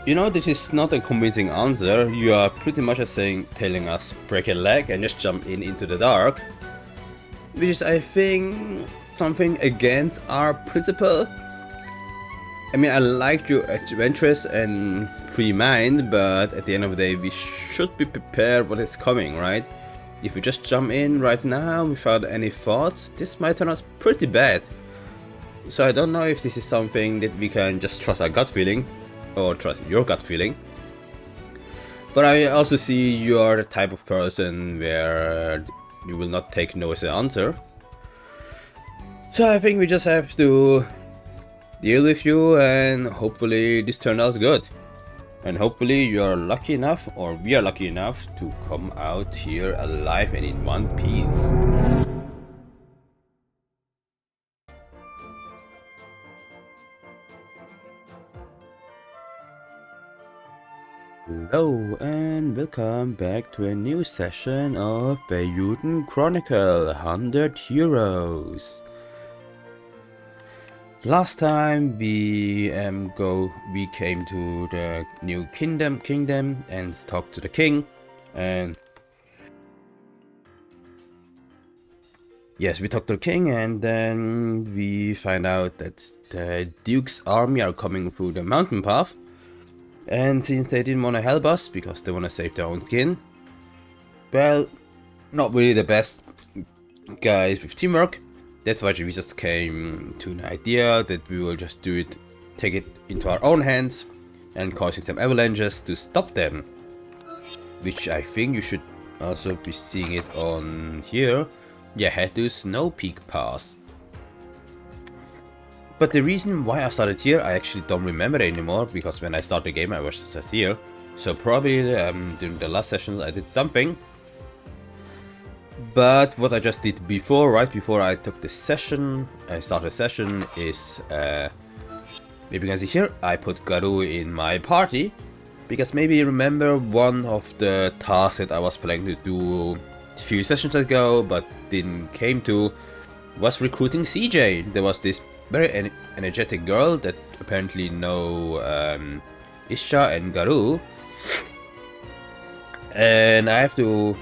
You know, this is not a convincing answer. You are pretty much just telling us break a leg and just jump into the dark. Which is, I think, something against our principle. I mean, I like your adventurous and free mind, but at the end of the day, we should be prepared what is coming, right? If we just jump in right now without any thoughts, this might turn out pretty bad. So I don't know if this is something that we can just trust our gut feeling, or trust your gut feeling. But I also see you are the type of person where you will not take no as an answer. So I think we just have to deal with you, and hopefully this turned out good. And hopefully you are lucky enough, or we are lucky enough, to come out here alive and in one piece. Hello and welcome back to a new session of Eiyuden Chronicle 100 Heroes. Last time we came to the new kingdom and talked to the king, and yes, we talked to the king, and then we find out that the Duke's army are coming through the mountain path. And since they didn't want to help us because they want to save their own skin, well, not really the best guys with teamwork. That's why we just came to an idea that we will just take it into our own hands and causing some avalanches to stop them. Which I think you should also be seeing it on here. Yeah, head to Snow Peak Pass. But the reason why I started here, I actually don't remember anymore, because when I started the game I was just here. So probably during the last sessions I did something. But what I just did before, right before I took the session, I started a session, is maybe you can see here, I put Garou in my party. Because maybe you remember one of the tasks that I was planning to do a few sessions ago, but didn't came to, was recruiting CJ. There was this very energetic girl that apparently know Isha and Garou, and I have to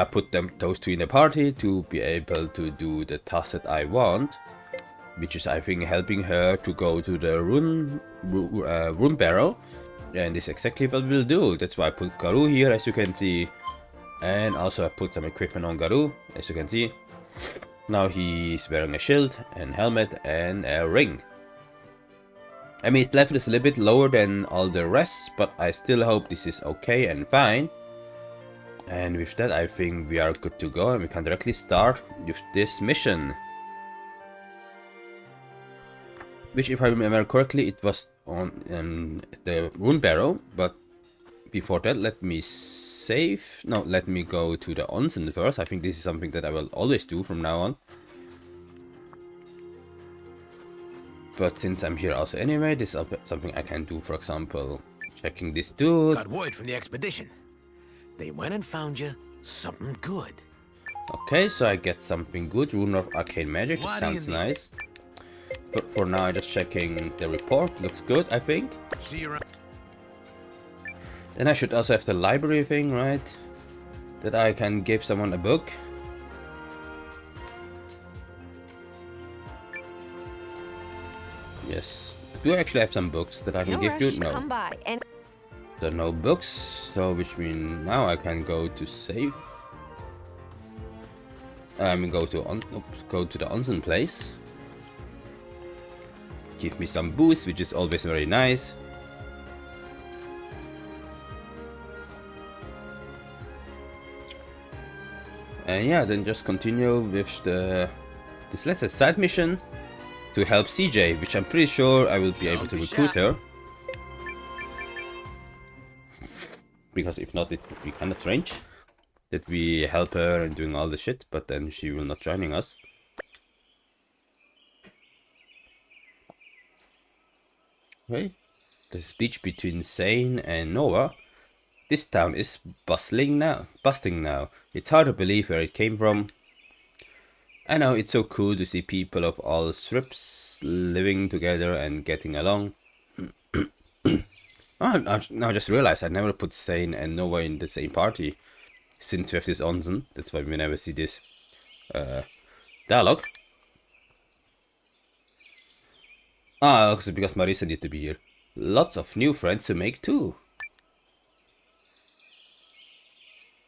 put those two in a party to be able to do the task that I want, which is I think helping her to go to the rune barrow, and this is exactly what we'll do. That's why I put Garou here, as you can see, and also I put some equipment on Garou, as you can see. Now he's wearing a shield and helmet and a ring. I mean, his level is a little bit lower than all the rest, but I still hope this is okay and fine. And with that, I think we are good to go, and we can directly start with this mission. Which, if I remember correctly, it was on the rune barrow, but before that, let me go to the onsen first. I think this is something that I will always do from now on. But since I'm here also anyway, this is something I can do. For example, checking this dude. Got word from the expedition. They went and found you something good. Okay, so I get something good. Rune of Arcane Magic. This sounds nice. But for now, I'm just checking the report. Looks good, I think. See you around. Then I should also have the library thing, right? That I can give someone a book. Yes. Do I actually have some books that I can give you? No. Come by and There are no books, so which means now I can go to save. Go to the onsen place. Give me some boost, which is always very nice. And yeah, then just continue with this let's say side mission to help CJ, which I'm pretty sure I will be able to recruit her. Because if not, it would be kind of strange that we help her and doing all the shit, but then she will not joining us. Okay, the speech between Zane and Noah. This town is busting now. It's hard to believe where it came from. I know, it's so cool to see people of all strips living together and getting along. Oh, now I just realized I never put Sane and Nova in the same party since we have this onsen. That's why we never see this dialogue. Ah, also because Marisa needs to be here. Lots of new friends to make too.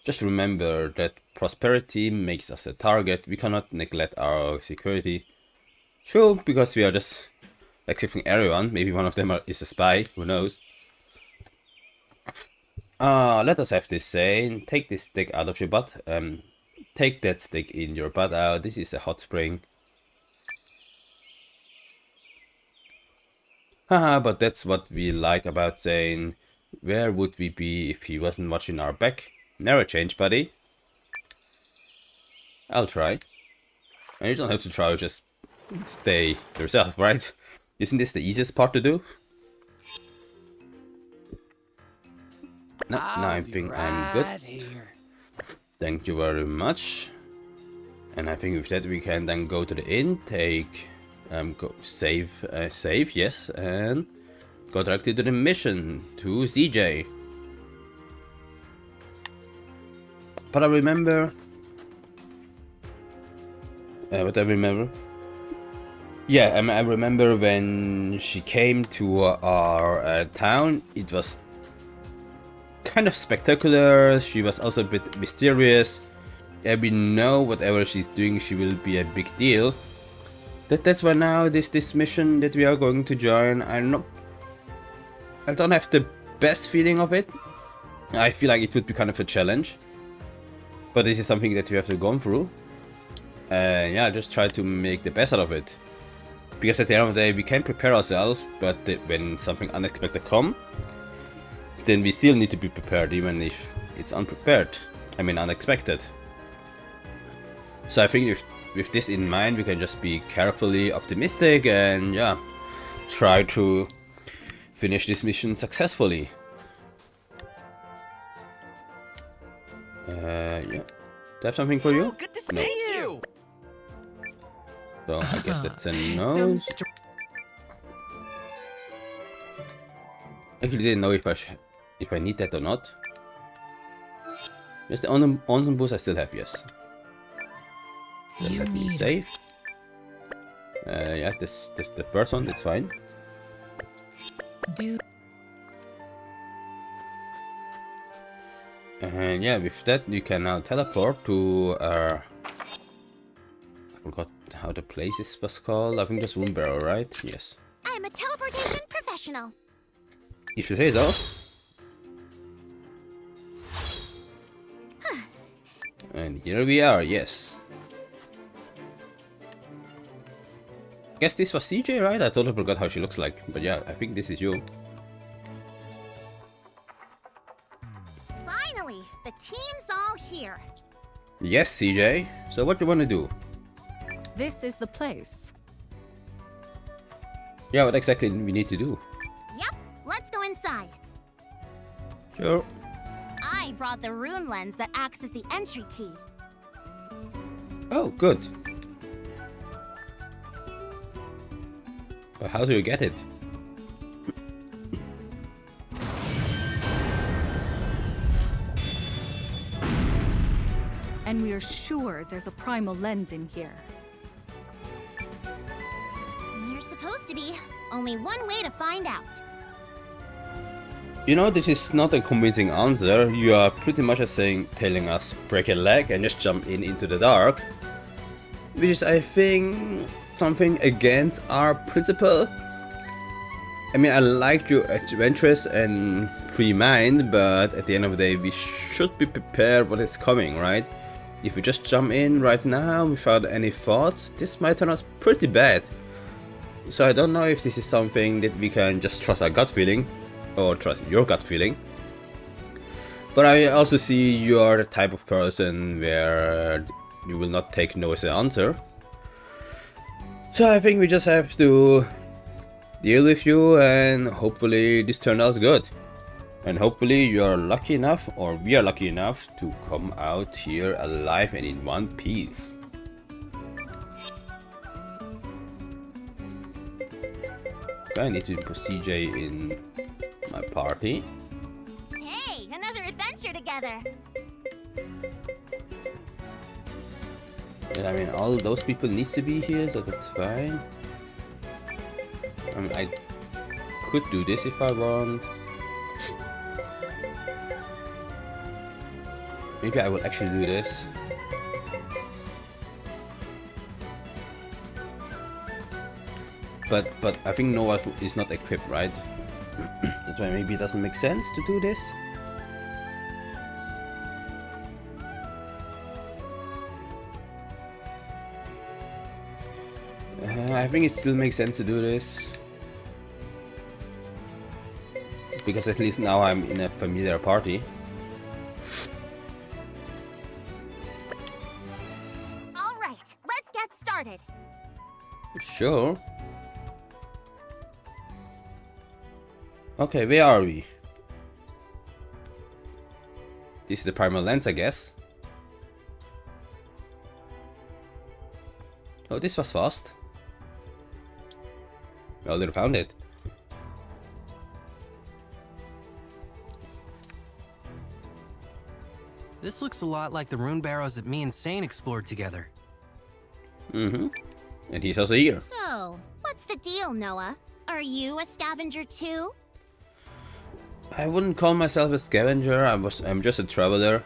Just remember that prosperity makes us a target. We cannot neglect our security. Sure, because we are just accepting everyone. Maybe one of them is a spy. Who knows? Let us have this saying. Take this stick out of your butt. Take that stick in your butt. This is a hot spring. Haha, but that's what we like about Zane. Where would we be if he wasn't watching our back? Never change, buddy. I'll try. And you don't have to try, just stay yourself, right? Isn't this the easiest part to do? No, I think I'm good. Thank you very much. And I think with that we can then go to the inn, take save, yes, and go directly to the mission to CJ. But I remember what I remember. Yeah, I remember when she came to our town. It was kind of spectacular. She was also a bit mysterious. Yeah, we know whatever she's doing, she will be a big deal. That's why now this mission that we are going to join, I don't have the best feeling of it. I feel like it would be kind of a challenge, but this is something that we have to go through. Yeah, just try to make the best out of it. Because at the end of the day, we can prepare ourselves, but when something unexpected comes, then we still need to be prepared, even if it's unexpected. So I think with this in mind, we can just be carefully optimistic and yeah, try to finish this mission successfully. Yeah. Do I have something for you? Good to see you. So I guess that's a no. Actually didn't know if I need that or not. Just the onsen boost I still have, yes. So let me save. Yeah, this the first one, it's fine. And yeah, with that you can now teleport to I forgot how the place was called. I think that's Room Barrel, right? Yes. I'm a teleportation professional. If you say so. And here we are, yes. Guess this was CJ, right? I totally forgot how she looks like. But yeah, I think this is you. Finally, the team's all here. Yes, CJ. So what you want to do? This is the place. Yeah, what exactly we need to do? Yep, let's go inside. Sure. I brought the rune lens that acts as the entry key. Oh, good. But how do you get it? And we are sure there's a primal lens in here. There's supposed to be only one way to find out. You know, this is not a convincing answer. You are pretty much just telling us break a leg and just jump into the dark. Which is, I think, something against our principle. I mean, I like your adventurous and free mind, but at the end of the day, we should be prepared what is coming, right? If we just jump in right now without any thoughts, this might turn out pretty bad. So I don't know if this is something that we can just trust our gut feeling, or trust your gut feeling. But I also see you are the type of person where you will not take no as an answer. So I think we just have to deal with you, and hopefully this turned out good. And hopefully you are lucky enough, or we are lucky enough, to come out here alive and in one piece. I need to put CJ in my party. Hey, another adventure together. I mean, all those people needs to be here, so that's fine. I mean, I could do this if I want. Maybe I will actually do this. But I think Noah is not equipped, right? That's why maybe it doesn't make sense to do this. I think it still makes sense to do this. Because at least now I'm in a familiar party. Alright, let's get started. Sure. Okay, where are we? This is the primal lens, I guess. Oh, this was fast. We already found it. This looks a lot like the rune barrows that me and Sane explored together. Mm-hmm. And he's also here. So, what's the deal, Noah? Are you a scavenger too? I wouldn't call myself a scavenger. I'm just a traveler.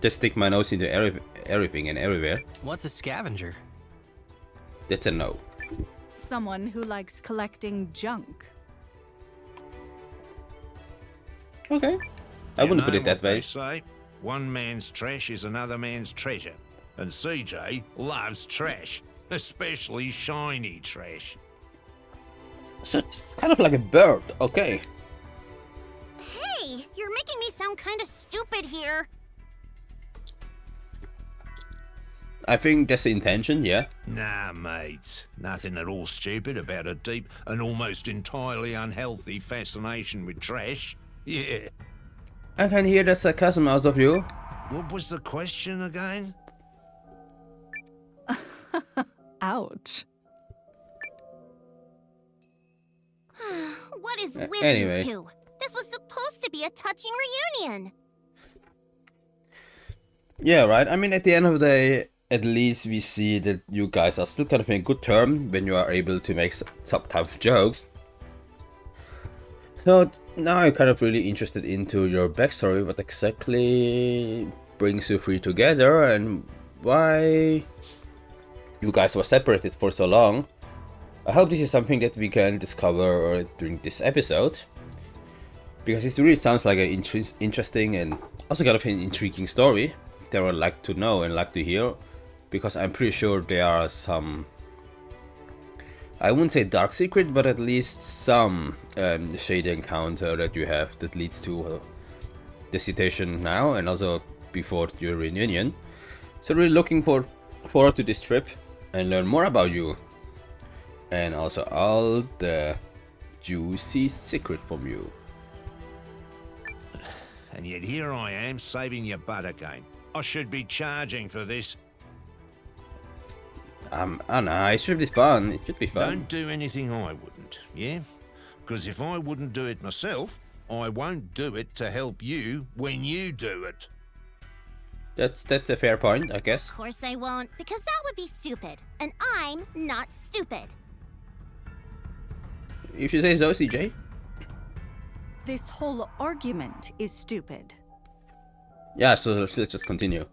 Just stick my nose into everything and everywhere. What's a scavenger? That's a no. Someone who likes collecting junk. Okay. I wouldn't put it that way. They say, one man's trash is another man's treasure. And CJ loves trash, especially shiny trash. So it's kind of like a bird, okay. Hey, you're making me sound kinda stupid here. I think that's the intention, yeah. Nah, mate. Nothing at all stupid about a deep and almost entirely unhealthy fascination with trash. Yeah. I can hear the sarcasm out of you. What was the question again? Ouch. What is with Anyway. you two? This was supposed to be a touching reunion. Yeah, right. I mean, at the end of the day, at least we see that you guys are still kind of in a good term when you are able to make some type of jokes. So now I'm kind of really interested into your backstory. What exactly brings you three together and why you guys were separated for so long. I hope this is something that we can discover during this episode. Because it really sounds like an interesting and also kind of an intriguing story that I would like to know and like to hear. Because I'm pretty sure there are some, I wouldn't say dark secret, but at least some shady encounter that you have that leads to the situation now and also before your reunion. So really looking forward to this trip and learn more about you. And also all the juicy secret from you. And yet here I am saving your butt again. I should be charging for this. Oh no, it should be fun. It should be fun. Don't do anything I wouldn't, yeah? Because if I wouldn't do it myself, I won't do it to help you when you do it. That's a fair point, I guess. Of course I won't, because that would be stupid. And I'm not stupid. You should say so, CJ. This whole argument is stupid. Yeah, so let's just continue.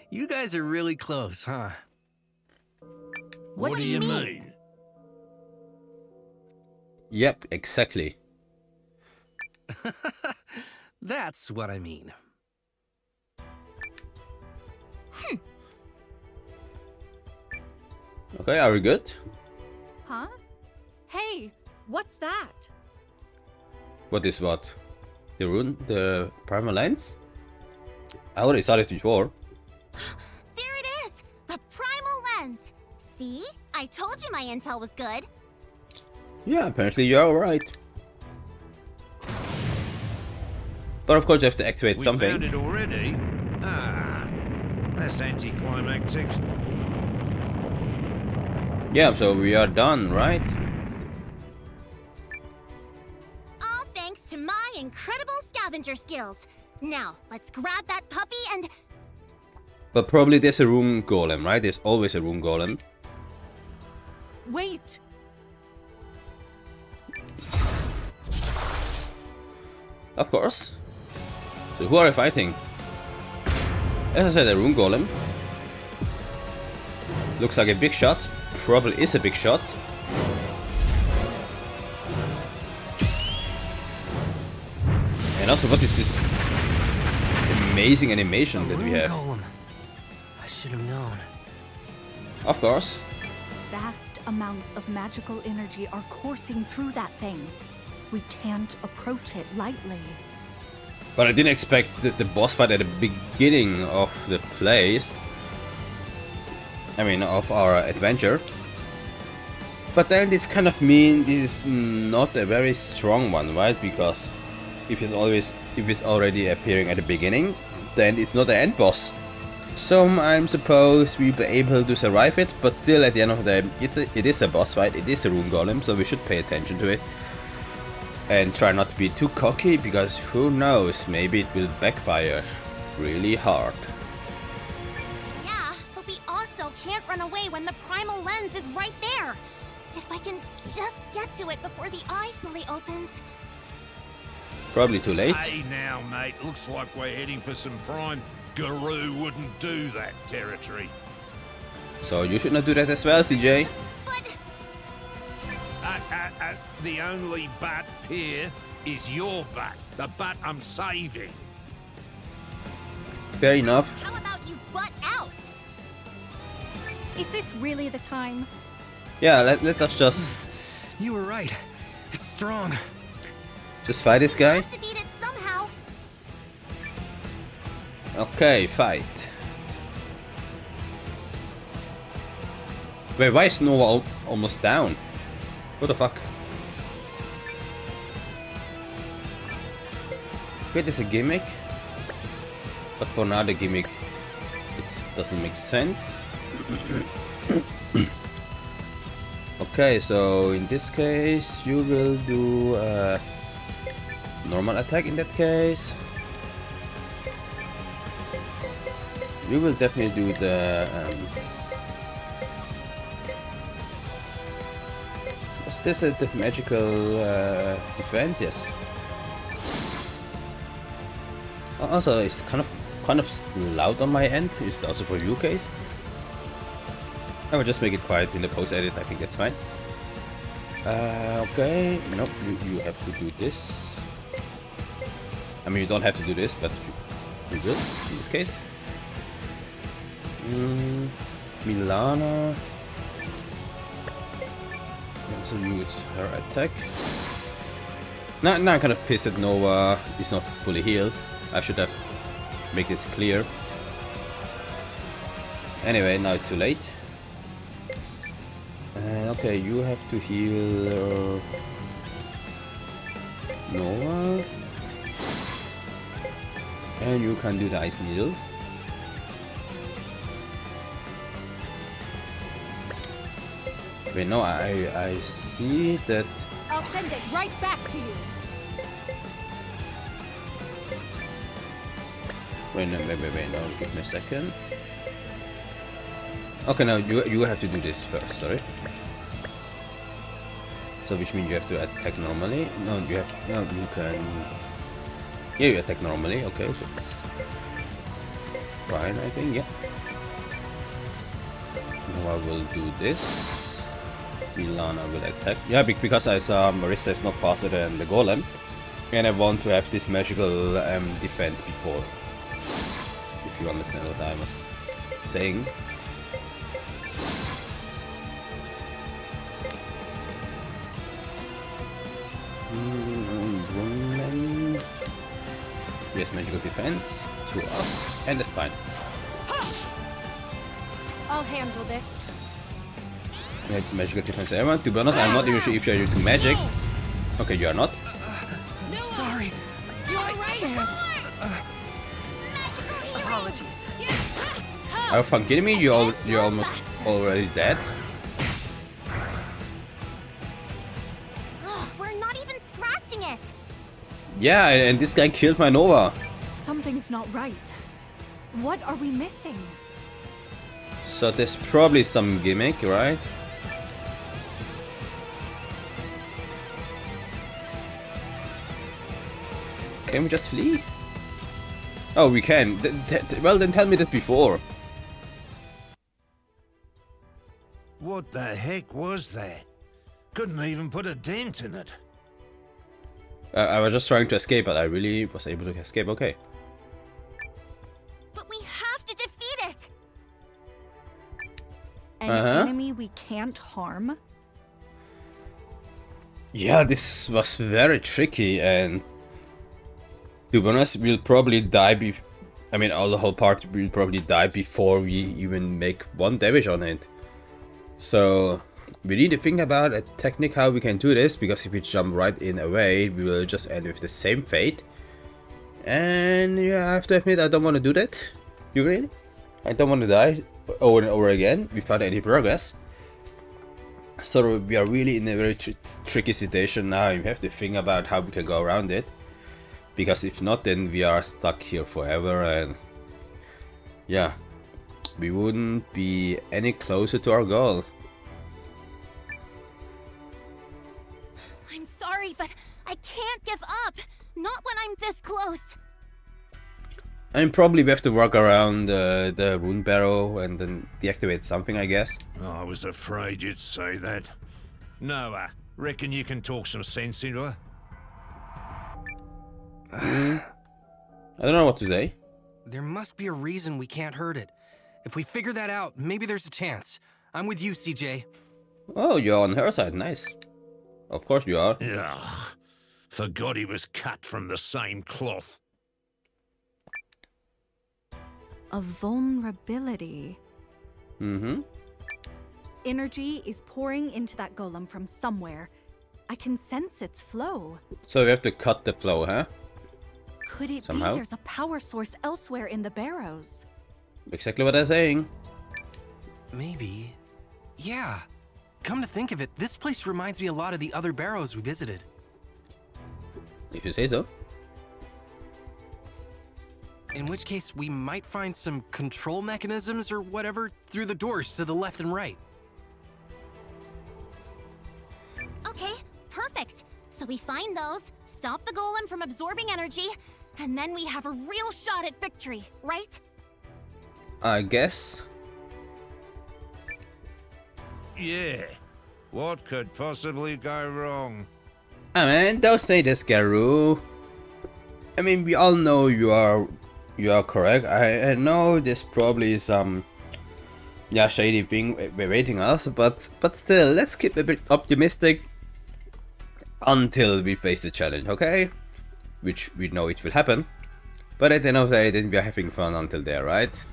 You guys are really close, huh? What do you mean? Yep, exactly. That's what I mean. Okay, are we good? Huh? Hey, what's that? What is what? The rune? The primal lens? I already saw it before. There it is! The primal lens! See? I told you my intel was good. Yeah, apparently you're alright. But of course you have to activate We something. found it already? Ah, that's anticlimactic. Yeah, so we are done, right? incredible scavenger skills. Now, let's grab that puppy and... But probably there's a room golem, right? There's always a room golem. Wait! Of course. So who are you fighting? As I said, a room golem. Looks like a big shot. Probably is a big shot. And also, what is this amazing animation that we have? Golem. I should have known. Of course. Vast amounts of magical energy are coursing through that thing. We can't approach it lightly. But I didn't expect the boss fight at the beginning of the place. I mean, of our adventure. But then this kind of means this is not a very strong one, right? Because if it's already appearing at the beginning, then it's not the end boss. So I'm supposed we'll be able to survive it, but still at the end of the day, it is a boss fight, it is a rune golem, so we should pay attention to it. And try not to be too cocky, because who knows, maybe it will backfire really hard. Yeah, but we also can't run away when the primal lens is right there. If I can just get to it before the eye fully opens. Probably too late. Hey now, mate, looks like we're heading for some prime. Guru wouldn't do that territory. So you should not do that as well, CJ. But... The only bat here is your bat. The bat I'm saving. Fair enough. how about you butt out? Is this really the time? Yeah, let us just You were right. It's strong. fight this guy. Have to beat it somehow. Okay, fight. Wait, why is Nova almost down? What the fuck? Wait, there's a gimmick. But for now the gimmick doesn't make sense. Okay, so in this case you will do a normal attack in that case. You will definitely do the was this the magical defense? Yes. Also, it's kind of loud on my end. It's also for you case. I will just make it quiet in the post edit. I think that's fine. Okay. Nope. You have to do this. I mean, you don't have to do this, but you will in this case. Milana. Also use her attack. Now I'm kind of pissed that Nova is not fully healed. I should have made this clear. Anyway, now it's too late. Okay, you have to heal Nova. And you can do the ice needle. Wait, no, I see that. I'll send it right back to you. Wait, no, wait, no, give me a second. Okay, now you have to do this first, sorry. So which means you have to attack normally. No, you can. Yeah, you attack normally. Okay, so it's fine, I think. Yeah. Now I will do this. Milana will attack. Yeah, because I saw Marissa is not faster than the golem, and I want to have this magical defense before. If you understand what I was saying. Yes, magical defense to us, and that's fine. I'll handle this. Magical defense everyone. To be honest, I'm not even sure if you're using magic. Okay, you are not. Sorry. Apologies. Are you fucking kidding me? You're almost already dead. Ugh, we're not even scratching it. Yeah, and this guy killed my Nova. Something's not right. What are we missing? So there's probably some gimmick, right? Can we just flee? Oh, we can. Well, then tell me that before. What the heck was that? Couldn't even put a dent in it. I was just trying to escape, but I really was able to escape. Okay. But we have to defeat it! An enemy we can't harm? Yeah, this was very tricky, and to be honest, we'll probably die I mean, all the whole party will probably die before we even make one damage on it. So we need to think about a technique how we can do this, because if we jump right in away, we will just end with the same fate. And yeah, I have to admit, I don't want to do that. You really? I don't want to die over and over again without any progress. So we are really in a very tricky situation now. We have to think about how we can go around it. Because if not, then we are stuck here forever, and yeah, we wouldn't be any closer to our goal. I'm sorry, but I can't give up. Not when I'm this close. And probably we have to work around the rune barrow and then deactivate something, I guess. I was afraid you'd say that. Noah, reckon you can talk some sense into her? I don't know what to say. There must be a reason we can't hurt it. If we figure that out, maybe there's a chance. I'm with you, CJ. Oh, you're on her side, nice. Of course you are. Ugh. Forgot he was cut from the same cloth. A vulnerability. Mm-hmm. Energy is pouring into that golem from somewhere. I can sense its flow. So we have to cut the flow, huh? Could it Somehow? be there's a power source elsewhere in the barrows? Exactly what I'm saying. Maybe. Yeah. Come to think of it, this place reminds me a lot of the other barrows we visited. If you say so. In which case, we might find some control mechanisms or whatever through the doors to the left and right. Okay, perfect. So we find those, stop the golem from absorbing energy, and then we have a real shot at victory, right? I guess. Yeah. What could possibly go wrong? I mean, don't say this, Garou. I mean, we all know you are correct. I know there's probably some shady thing awaiting us, but still, let's keep a bit optimistic until we face the challenge, okay? Which we know it will happen. But at the end of the day, then we are having fun until there, right?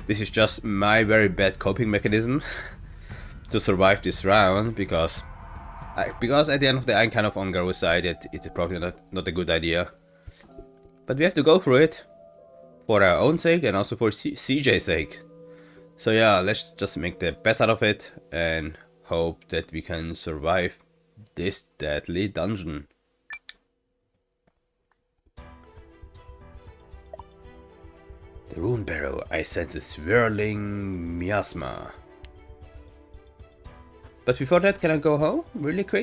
This is just my very bad coping mechanism to survive this round, because at the end of the day, I'm kind of on Garou's side that it's probably not a good idea. But we have to go for it. For our own sake and also for CJ's sake. So yeah, let's just make the best out of it and hope that we can survive this deadly dungeon. The rune barrow, I sense a swirling miasma. But before that, can I go home really quick?